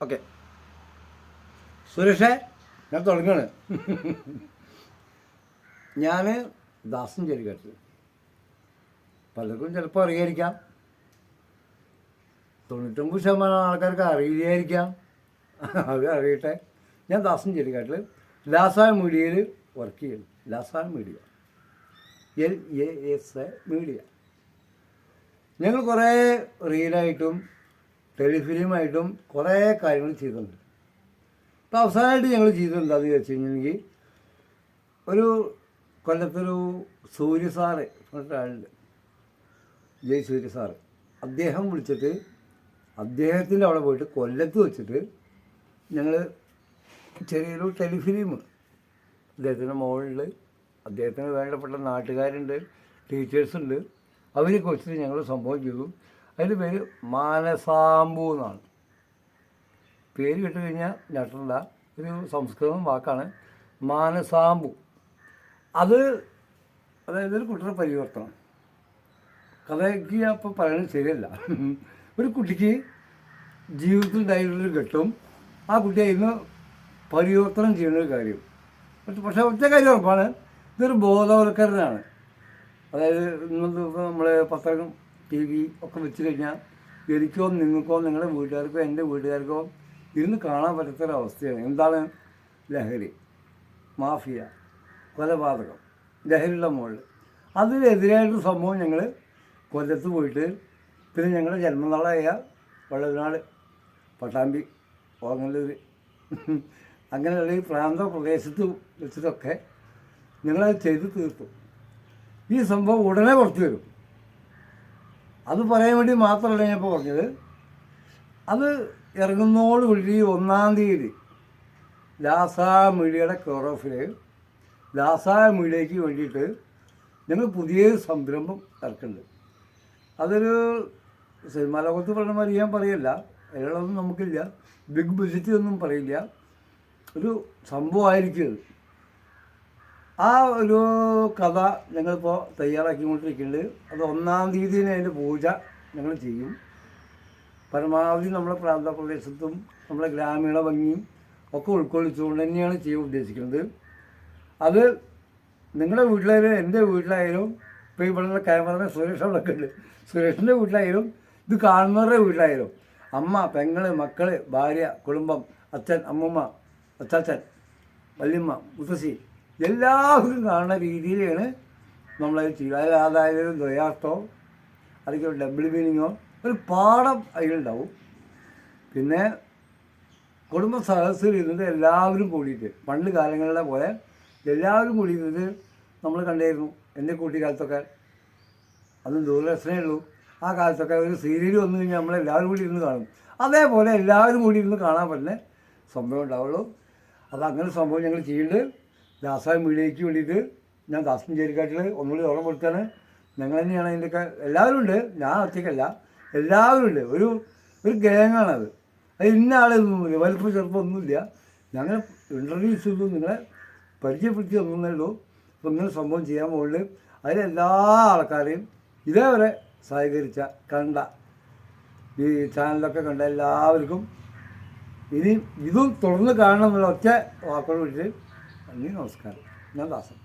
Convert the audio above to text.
Okay സുരേഷേ, ഞാൻ തുടങ്ങാണ്. ഞാൻ ദാസൻ ചെടിക്കാട്ട്. പലർക്കും ചിലപ്പോൾ അറിയായിരിക്കാം, 99% ആൾക്കാർക്ക് അറിയില്ലായിരിക്കാം. അത് അറിയട്ടെ. ഞാൻ ദാസൻ ചെടിക്കാട്ടിൽ ലാസായ മീഡിയയിൽ വർക്ക് ചെയ്യുന്നു. ലാസായ മീഡിയ, LAS മീഡിയ. ഞങ്ങൾ കുറേ റീലായിട്ടും ടെലിഫിലിമായിട്ടും കുറേ കാര്യങ്ങൾ ചെയ്തിട്ടുണ്ട്. ഇപ്പോൾ അവസാനമായിട്ട് ഞങ്ങൾ ചെയ്തിട്ടുണ്ടെന്ന് വെച്ച് കഴിഞ്ഞിട്ടുണ്ടെങ്കിൽ, ഒരു കൊല്ലത്തൊരു സൂര്യ സാറ് പറഞ്ഞിട്ടാളുണ്ട്, ജയ് സൂര്യ സാറ്. അദ്ദേഹം വിളിച്ചിട്ട് അദ്ദേഹത്തിൻ്റെ അവിടെ പോയിട്ട് കൊല്ലത്ത് വെച്ചിട്ട് ഞങ്ങൾ ചെറിയൊരു ടെലിഫിലിം, അദ്ദേഹത്തിൻ്റെ മോളിൽ അദ്ദേഹത്തിന് വേണ്ടപ്പെട്ട നാട്ടുകാരുണ്ട്, ടീച്ചേഴ്സുണ്ട്, അവരൊക്കെ വെച്ചിട്ട് ഞങ്ങൾ സംഭവം ചെയ്തു. അതിൻ്റെ പേര് മാനസാമ്പു എന്നാണ്. പേര് കേട്ട് കഴിഞ്ഞാൽ ഞെട്ടണ്ട, ഒരു സംസ്കൃതം വാക്കാണ് മാനസാമ്പു. അതായത് ഒരു കുട്ടിയുടെ പരിവർത്തനം. കഥയ്ക്ക് അപ്പോൾ പറയുന്നത് ശരിയല്ല. ഒരു കുട്ടിക്ക് ജീവിതത്തിൽ ഉണ്ടായിട്ടുള്ളൊരു ഘട്ടം ആ കുട്ടി അതിന് പരിവർത്തനം ചെയ്യുന്നൊരു കാര്യം. പക്ഷേ ഒറ്റ കാര്യം ഉറപ്പാണ്, ഇതൊരു ബോധവൽക്കരണമാണ്. അതായത് ഇന്നത്തെ നമ്മളെ പത്രം, TV ഒക്കെ വെച്ച് കഴിഞ്ഞാൽ എനിക്കോ നിങ്ങൾക്കോ നിങ്ങളുടെ വീട്ടുകാർക്കോ എൻ്റെ വീട്ടുകാർക്കോ ഇരുന്ന് കാണാൻ പറ്റാത്തൊരവസ്ഥയാണ്. എന്താണ്? ലഹരി, മാഫിയ, കൊലപാതകം, ലഹരിയുടെ മുകളിൽ. അതിനെതിരായിട്ടൊരു സംഭവം ഞങ്ങൾ കൊല്ലത്ത് പോയിട്ട്, പിന്നെ ഞങ്ങളുടെ ജന്മനാളായ വള്ളനാട്, പട്ടാമ്പി, ഓങ്ങല്ലൂർ, അങ്ങനെയുള്ള ഈ പ്രാന്ത പ്രദേശത്ത് വെച്ചിട്ടൊക്കെ ഞങ്ങളത് ചെയ്ത് തീർത്തു. ഈ സംഭവം ഉടനെ പുറത്തു വരും. അത് പറയാൻ വേണ്ടി മാത്രമല്ല ഞാൻ ഇപ്പോൾ പറഞ്ഞത്. അത് ഇറങ്ങുന്നതോടുകൂടി 1-ാം തീയതി ലാസാ മീഡിയയുടെ കെയർ ഓഫിൽ ലാസാ മീഡിയയ്ക്ക് വേണ്ടിയിട്ട് ഞങ്ങൾ പുതിയൊരു സംരംഭം ഇറക്കുന്നുണ്ട്. അതൊരു സിനിമാ ലോകത്ത് പറഞ്ഞ മാതിരി ഞാൻ പറയില്ല, അതിനുള്ളതൊന്നും നമുക്കില്ല, ബിഗ് ബഡ്ജറ്റ് ഒന്നും പറയില്ല. ഒരു സംഭവമായിരിക്കും. ആ ഒരു കഥ ഞങ്ങളിപ്പോൾ തയ്യാറാക്കിക്കൊണ്ടിരിക്കുന്നുണ്ട്. അത് 1-ാം തീയതിന് അതിൻ്റെ പൂജ ഞങ്ങൾ ചെയ്യും. പരമാവധി നമ്മളെ പ്രാന്തപ്രദേശത്തും നമ്മളെ ഗ്രാമീണ ഭംഗിയും ഒക്കെ ഉൾക്കൊള്ളിച്ചുകൊണ്ട് തന്നെയാണ് ചെയ്യാൻ ഉദ്ദേശിക്കുന്നത്. അത് നിങ്ങളുടെ വീട്ടിലായാലും എൻ്റെ വീട്ടിലായാലും, ഇപ്പോൾ ഇവിടെയുള്ള ക്യാമറമാൻ സുരേഷ് അവിടെ ഉണ്ട്, സുരേഷിൻ്റെ വീട്ടിലായാലും ഇത് കാണുന്നവരുടെ വീട്ടിലായാലും, അമ്മ, പെങ്ങൾ, മക്കൾ, ഭാര്യ, കുടുംബം, അച്ഛൻ, അമ്മൂമ്മ, അച്ചാച്ചൻ, വല്യമ്മ, മുത്തശ്ശി, എല്ലാവരും കാണുന്ന രീതിയിലാണ് നമ്മളത് ചെയ്യുക. അതായത് ദ്വയാർത്ഥോ അല്ലെങ്കിൽ ഡബിൾ മീനിങ്ങോ ഒരു പാഠം അതിലുണ്ടാവും. പിന്നെ കുടുംബ സദസ്സിൽ ഇരുന്നത് എല്ലാവരും കൂടിയിട്ട്, പണ്ട് കാലങ്ങളിലെ പോലെ എല്ലാവരും കൂടി ഇരുന്നത് നമ്മൾ കണ്ടായിരുന്നു. എൻ്റെ കുട്ടിക്കാലത്തൊക്കെ, അതും ദൂരദർശനേ ഉള്ളൂ. ആ കാലത്തൊക്കെ ഒരു സീരിയൽ വന്നു കഴിഞ്ഞാൽ നമ്മളെല്ലാവരും കൂടി ഇരുന്ന് കാണും. അതേപോലെ എല്ലാവരും കൂടി ഇരുന്ന് കാണാൻ പറ്റുന്ന സംഭവം ഉണ്ടാവുള്ളൂ. അത് അങ്ങനെ സംഭവം ഞങ്ങൾ ചെയ്യുന്നുണ്ട്. ദാസായ മീഡിയയ്ക്ക് വേണ്ടിയിട്ട് ഞാൻ ദാസൻ ചേരിക്കാട്ടിൽ ഒന്നുകൂടി ഓർമ്മപ്പെടുത്താണ്. ഞങ്ങൾ തന്നെയാണ് അതിൻ്റെയൊക്കെ, എല്ലാവരും ഉണ്ട്, ഞാൻ ഒറ്റയ്ക്കല്ല, എല്ലാവരും ഉണ്ട്. ഒരു ഗാങ്ങാണത്. അത് ഇന്ന ആളൊന്നുമില്ല, വലിപ്പം ചെറുപ്പം ഒന്നുമില്ല. ഞങ്ങൾ ഇൻ്റർവ്യൂസ് ചെയ്തു, നിങ്ങളെ പരിചയപ്പെടുത്തി ഒന്നേ ഉള്ളൂ. അപ്പോൾ ഇങ്ങനെ സംഭവം ചെയ്യാൻ പോകുന്നുണ്ട്. അതിലെല്ലാ ആൾക്കാരെയും ഇതേവരെ സഹകരിച്ച, കണ്ട, ഈ ചാനലൊക്കെ കണ്ട എല്ലാവർക്കും ഇനി ഇതും തുടർന്ന് കാണണം എന്നുള്ള ഒറ്റ വാക്കോട് വിളിച്ച് നന്ദി, നമസ്കാരം. ഞാൻ ദാസൻ.